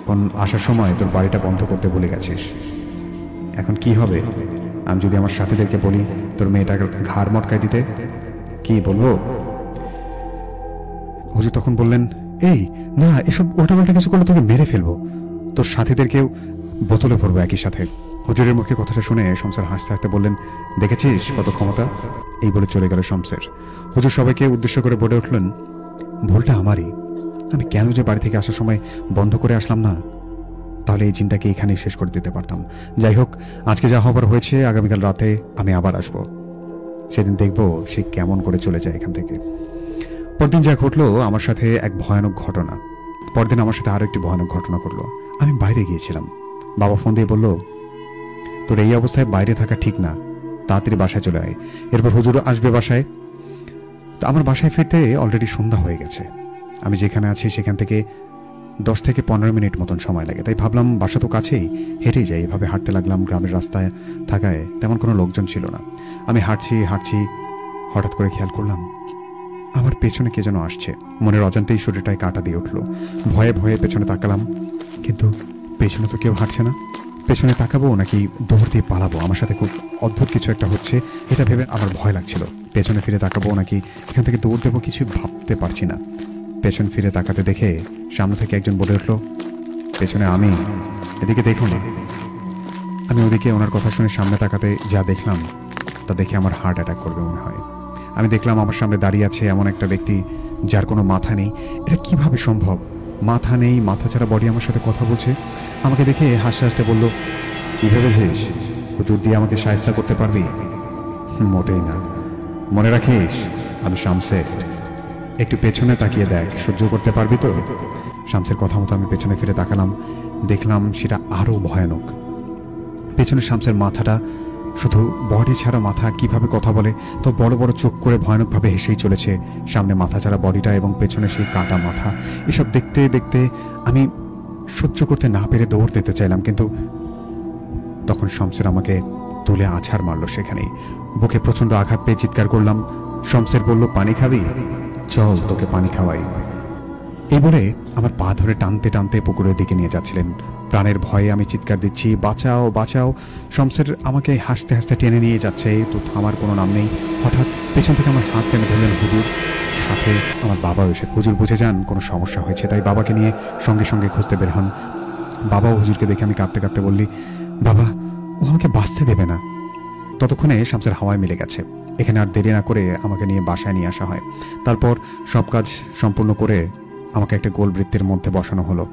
কোন আসার সময় তোর বাড়িটা বন্ধ করতে ভুলে গেছিস। এখন কি হবে আমি যদি আমার সাথীদেরকে বলি তোর মেয়েটাকে ঘাড় মটকায় দিতে? কি বলবো? হুজুর তখন বললেন, এই না, এসব উল্টাপাল্টা কিছু করলে তোকে মেরে ফেলবো, তোর সাথীদেরকেও বোতলে ভরবো একই সাথে। হুজুরের মুখে কথাটা শুনে শমসের হাসতে হাসতে বললেন, দেখেছিস কত ক্ষমতা? এই বলে চলে গেল শমসের। হুজুর সবাইকে উদ্দেশ্য করে বলে উঠলেন, ভুলটা আমারই। আমি কেন যে বাড়ি থেকে আসার সময় বন্ধ করে আসলাম না? তাহলে এই জিনটাকে এখানেই শেষ করে দিতে পারতাম। যাই হোক, আজকে যা হবার হয়েছে, আগামীকাল রাতে আমি আবার আসবো। সেদিন দেখবো সে কেমন করে চলে যায় এখান থেকে। পরদিন যা ঘটলো আমার সাথে এক ভয়ানক ঘটনা। পরদিন আমার সাথে আরো একটি ভয়ানক ঘটনা ঘটলো। আমি বাইরে গিয়েছিলাম। বাবা ফোন দিয়ে বলল, তোর এই অবস্থায় বাইরে থাকা ঠিক না, তাড়াতাড়ি বাসায় চলে আয়। এরপর হুজুর আসবে বাসায়। তো আমার বাসায় ফিরতে অলরেডি সন্ধ্যা হয়ে গেছে। আমি যেখানে আছি সেখান থেকে 10 থেকে 15 মিনিট মতন সময় লাগে। তাই ভাবলাম বাসা তো কাছেই, হেঁটেই যাই। এভাবে হাঁটতে লাগলাম। গ্রামের রাস্তায় থাকায় তেমন কোনো লোকজন ছিল না। আমি হাঁটছি, হঠাৎ করে খেয়াল করলাম আমার পেছনে কে যেন আসছে। মনের অজান্তেই শরীরটায় কাঁটা দিয়ে উঠলো। ভয়ে ভয়ে পেছনে তাকালাম, কিন্তু পেছনে তো কেউ হাঁটছে না। পেছনে তাকাবো নাকি দৌড় দিয়ে পালাবো, আমার সাথে খুব অদ্ভুত কিছু একটা হচ্ছে, এটা ভেবে আমার ভয় লাগছিল। পেছনে ফিরে তাকাবো নাকি এখান থেকে দৌড় দেবো, কিছু ভাবতে পারছি না। পেছন ফিরে তাকাতে দেখে সামনে থেকে একজন বলে উঠলো, পেছনে আমি, এদিকে দেখুন। আমি ওদিকে ওনার কথা শুনে সামনে তাকাতে যা দেখলাম তা দেখে আমার হার্ট অ্যাটাক করবে মনে হয়। আমি দেখলাম আমার সামনে দাঁড়িয়ে আছে এমন একটা ব্যক্তি যার কোনো মাথা নেই। এটা কিভাবে সম্ভব? মাথা নেই, মাথা ছাড়া বডি আমার সাথে কথা বলছে। আমাকে দেখে হাসতে হাসতে বলল, কি ভেবেছিস হুজুর দিয়ে আমাকে শায়েস্তা করতে পারবি? মোটেই না, মনে রাখিস আমি শামসের। একটু পেছনে তাকিয়ে দেখ, সহ্য করতে পারবি তো? শামসের কথা মতো আমি পেছনে ফিরে তাকালাম। দেখলাম সেটা আরো ভয়ানক। পেছনে শামসের মাথাটা, শুধু বডি ছাড়া মাথা, কিভাবে কথা বলে, তো বড় বড় চোখ করে ভয়ানকভাবে হেসেই চলেছে। সামনে মাথা ছাড়া বডিটা এবং পেছনে সেই কাটা মাথা। এসব দেখতে দেখতে আমি সহ্য করতে না পেরে দৌড় দিতে চাইলাম, কিন্তু তখন শমসের আমাকে তুলে আছাড় মারল সেখানেই। বুকে প্রচণ্ড আঘাত পেয়ে চিৎকার করলাম। শমসের বলল, পানি খাবি? চল তোকে পানি খাওয়াই। এই বলে আমার পা ধরে টানতে টানতে পুকুরের দিকে নিয়ে যাচ্ছিলেন। প্রাণের ভয়ে আমি চিৎকার দিচ্ছি, বাঁচাও বাঁচাও। শমসের আমাকে হাসতে হাসতে টেনে নিয়ে যাচ্ছে, তো থামার কোনো নাম নেই। হঠাৎ পেছন থেকে আমার হাত টেনে ধরলেন হুজুর, সাথে আমার বাবাও এসে। হুজুর বুঝে যান কোনো সমস্যা হয়েছে, তাই বাবাকে নিয়ে সঙ্গে সঙ্গে খুঁজতে বের হন। বাবাও হুজুরকে দেখে আমি কাঁপতে কাঁপতে বললি, বাবা ও আমাকে বাঁচতে দেবে না। ততক্ষণে শামসের হাওয়ায় মিলে গেছে। এখানে আর দেরি না করে আমাকে নিয়ে বাসায় নিয়ে আসা হয়। তারপর সব কাজ সম্পূর্ণ করে আমাকে একটা গোল বৃত্তের মধ্যে বসানো হলো।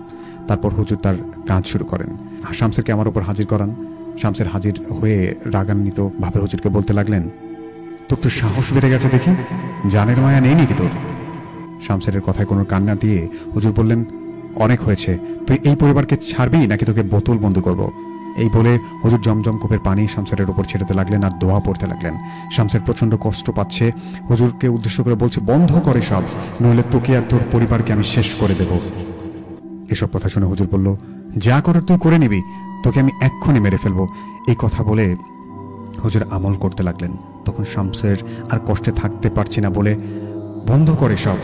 তারপর হুজুর তার কাজ শুরু করেন। শামসেরকে আমার উপর হাজির করান। শামসের হাজির হয়ে রাগান্বিত ভাবে হুজুরকে বলতে লাগলেন, তোর তো সাহস বেড়ে গেছে দেখি, জানের মায়া নেই নাকি তোর? শামসের কথায় কোনো কান্না দিয়ে হুজুর বললেন, অনেক হয়েছে, তুই এই পরিবারকে ছাড়বি নাকি তোকে বোতল বন্ধ করব? এই বলে হুজুর জমজম কূপের পানি শামসেরের উপর ছেড়েতে লাগলেন আর দোয়া পড়তে লাগলেন। শামসের প্রচণ্ড কষ্ট পাচ্ছে। হুজুরকে উদ্দেশ্য করে বলছে, বন্ধ করে সব, নইলে তোকে আর তোর পরিবারকে আমি শেষ করে দেব। এসব কথা শুনে হুজুর বলল, যা করার তুই করে নিবি, তোকে আমি এক্ষুনি মেরে ফেলবো। এই কথা বলে হুজুর আমল করতে লাগলেন। তখন শামসের আর কষ্টে থাকতে পারছি না বলে, বন্ধ করে সব।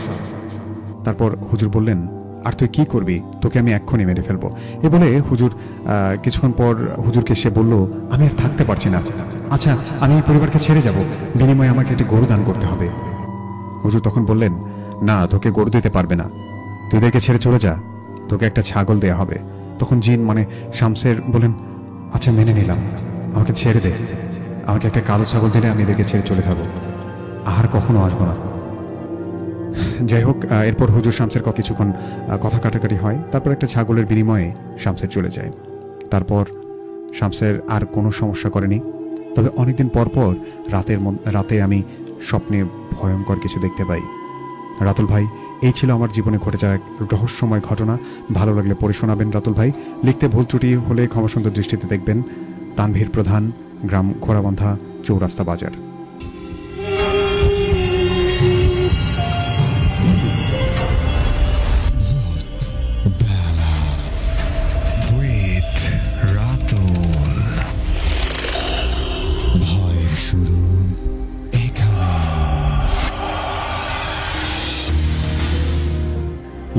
তারপর হুজুর বললেন, আর তুই কি করবি, তোকে আমি এক্ষুনি মেরে ফেলবো। এ বলে হুজুর কিছুক্ষণ পর হুজুরকে সে বলল, আমি আর থাকতে পারছি না, আচ্ছা আমি এই পরিবারকে ছেড়ে যাব, বিনিময়ে আমাকে একটি গরু দান করতে হবে। হুজুর তখন বললেন, না তোকে গরু দিতে পারবে না, তুই এদেরকে ছেড়ে চলে যা, তোকে একটা ছাগল দেয়া হবে। তখন জিন মানে শামসের বলেন, আচ্ছা মেনে নিলাম, আমাকে ছেড়ে দে, আমাকে একটা কালো ছাগল দিলে আমি এদেরকে ছেড়ে চলে যাবো, আর কখনো আসবো না। যাই হোক, এরপর হুজুর শামসের কিছুক্ষণ কথা কাটাকাটি হয়। তারপর একটা ছাগলের বিনিময়ে শামসের চলে যায়। তারপর শামসের আর কোনো সমস্যা করেনি। তবে অনেকদিন পর পর রাতে আমি স্বপ্নে ভয়ঙ্কর কিছু দেখতে পাই। রাতুল ভাই, এই ছিল আমার জীবনে ঘটে যাওয়া এক রহস্যময় ঘটনা। ভালো লাগলে পড়ে শোনাবেন রাতুল ভাই। লিখতে ভুল ত্রুটি হলে ক্ষমাসুন্দর দৃষ্টিতে দেখবেন। তানভীর প্রধান, গ্রাম ঘোড়াবান্ধা, চৌরাস্তা বাজার।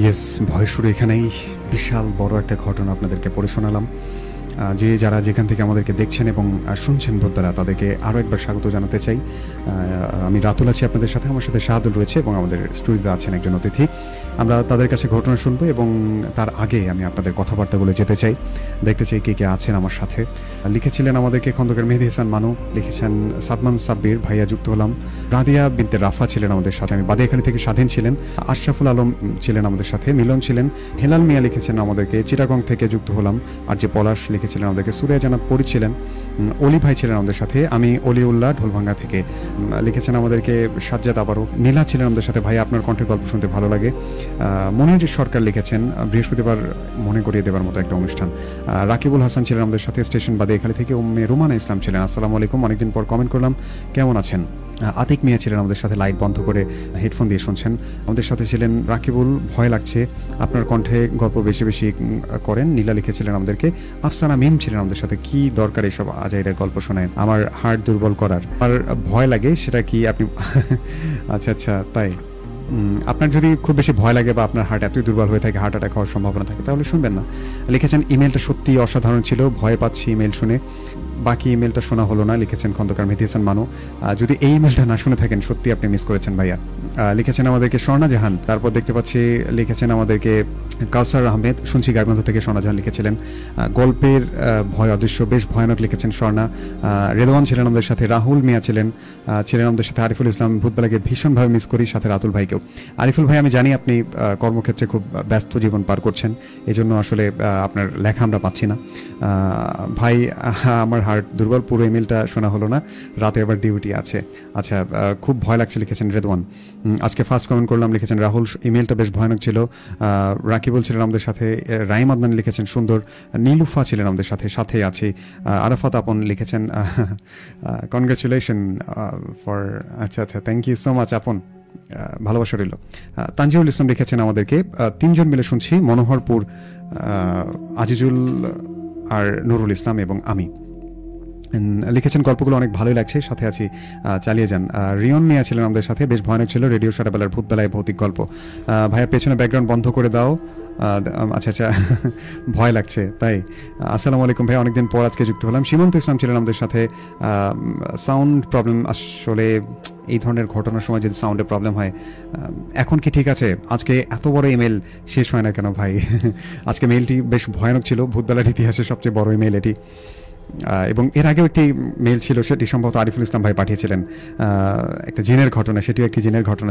ইয়েস, ভয় শুরু এখানেই। বিশাল বড় একটা ঘটনা আপনাদেরকে পড়ে শোনালাম। যে যারা যেখান থেকে আমাদেরকে দেখছেন এবং শুনছেন ভূতবেলা, তাদেরকে আরও একবার স্বাগত জানাতে চাই। আমি রাতুল আছি আপনাদের সাথে, আমার সাথে শাহাদুল রয়েছে এবং আমাদের স্টুডিওতে আছেন একজন অতিথি। আমরা তাদের কাছে ঘটনা শুনবো এবং তার আগে আমি আপনাদের কথাবার্তাগুলো যেতে চাই, দেখতে চাই কে কে আছেন আমার সাথে। লিখেছিলেন আমাদেরকে খন্দকার মেহেদী হাসান মানু, লিখেছেন সাদমান সাব্বির ভাইয়া, যুক্ত হলাম। রাদিয়া বিনতে রাফা ছিলেন আমাদের সাথে, আমি বাদিয়াখালী থেকে স্বাধীন ছিলেন। আশরাফুল আলম ছিলেন আমাদের সাথে, মিলন ছিলেন। হেলাল মিয়া লিখেছেন আমাদেরকে, চিটাগং থেকে যুক্ত হলাম। আর যে পলাশ লিখেছিলেন আমাদেরকে, সুরিয়া জানাত পরি ছিলেন। অলি ভাই ছিলেন আমাদের সাথে। আমি অলিউল্লাহ ঢোলভাঙ্গা থেকে লিখেছেন আমাদেরকে সাজ্জাদ আবারও। নীলা ছিলেন আমাদের সাথে, ভাই আপনার কণ্ঠে গল্প শুনতে ভালো লাগে। মনির সরকার লিখেছেন, বৃহস্পতিবার মনে করিয়ে দেওয়ার মতো একটা অনুষ্ঠান। রাকিবুল হাসান ছিলেন আমাদের সাথে, স্টেশন বাদিয়াখালী থেকে। উম্মে রুমানা ইসলাম ছিলেন, আসসালামু আলাইকুম, অনেকদিন পর কমেন্ট করলাম, কেমন আছেন? আতিক মিয়া ছিলেন আমাদের সাথে, লাইট বন্ধ করে হেডফোন দিয়ে শুনছেন। আমাদের সাথে ছিলেন রাকিবুল, ভয় লাগছে, আপনার কণ্ঠে গল্প বেশি বেশি করেন। নীলা লিখেছিলেন আমাদেরকে। আফসানা মিম ছিলেন আমাদের সাথে, কি দরকার এইসব আজাইরা গল্প শোনায়, আমার হার্ট দুর্বল করার, আমার ভয় লাগে, সেটা কি আপনি আচ্ছা আচ্ছা তাই, আপনার যদি খুব বেশি ভয় লাগে বা আপনার হার্ট এতই দুর্বল হয়ে থাকে, হার্ট অ্যাটাক হওয়ার সম্ভাবনা থাকে, তাহলে শুনবেন না। লিখেছেন, ইমেলটা সত্যি অসাধারণ ছিল, ভয় পাচ্ছি ইমেল শুনে। বাকি ইমেলটা শোনা হলো না, লিখেছেন খন্দকার মেহেদী হাসান মানু। যদি এই ইমেলটা না শুনে থাকেন, সত্যি আপনি মিস করেছেন ভাইয়া। লিখেছেন আমাদেরকে স্বর্ণা জাহান। তারপর দেখতে পাচ্ছি লিখেছেন আমাদেরকে কাউসার আহমেদ, শুনছি গাইবান্ধা থেকে স্বর্ণা জাহান লিখেছিলেন। গল্পের ভয় অদৃশ্য, বেশ ভয়ানক লিখেছেন স্বর্ণা। রেদওয়ান ছিলেন আমাদের সাথে। রাহুল মিয়া ছিলেন আমাদের সাথে। আরিফুল ইসলাম, ভূতবেলাকে ভীষণভাবে মিস করি, সাথে রাতুল ভাইকেও। আরিফুল ভাই, আমি জানি আপনি কর্মক্ষেত্রে খুব ব্যস্ত জীবন পার করছেন, এজন্য আসলে আপনার লেখা আমরা পাচ্ছি না। ভাই, আমার হার্ট দুর্বল, পুরো ইমেলটা শোনা হলো না, রাতে আবার ডিউটি আছে। আচ্ছা, খুব ভয় লাগছে লিখেছেন রেদওয়ান। আজকে ফার্স্ট কমেন্ট করলাম, লিখেছেন রাহুল, ইমেলটা বেশ ভয়ানক ছিল। রাকিবুল ছিলেন আমাদের সাথে। রাইম আদনান লিখেছেন সুন্দর। নীলুফা ছিলেন আমাদের সাথে, সাথেই আছে। আরাফাত আপন লিখেছেন, কনগ্রাচুলেশন ফর, আচ্ছা আচ্ছা, থ্যাংক ইউ সো মাচ আপন, ভালোবাসা রইল। তানজিউল ইসলাম লিখেছেন আমাদেরকে, তিনজন মিলে শুনছি, মনোহরপুর, আজিজুল আর নুরুল ইসলাম এবং আমি। লিখেছেন, আমাদেরকে স্বর্ণা জাহান, লিখেছেন আমাদেরকে, রাতুল ভাই, লিখেছেন গল্পগুলো অনেক ভালোই লাগছে, সাথে আছি, চালিয়ে যান। রিয়ন মিয়া ছিলেন আমাদের সাথে, বেশ ভয়ানক ছিল রেডিও সারাবেলার ভূতবেলায় ভৌতিক গল্প। ভাইয়া পেছনে ব্যাকগ্রাউন্ড বন্ধ করে দাও। আচ্ছা আচ্ছা, ভয় লাগছে তাই। আসসালামু আলাইকুম ভাই, অনেকদিন পর আজকে যুক্ত হলাম। সীমন্ত ইসলাম ছিলেন আমাদের সাথে। সাউন্ড প্রবলেম, আসলে এই ধরনের ঘটনার সময় যদি সাউন্ডের প্রবলেম হয়, এখন কি ঠিক আছে? আজকে এত বড় ইমেল শেষ হয় না কেন ভাই? আজকে মেইলটি বেশ ভয়ানক ছিল, ভূতবেলার ইতিহাসে সবচেয়ে বড় ইমেল এটি। এবং এর আগেও একটি মেইল ছিল, সেটি সম্ভবত আরিফুল ইসলাম ভাই পাঠিয়েছিলেন, একটা জিনের ঘটনা, সেটিও একটি জিনের ঘটনা।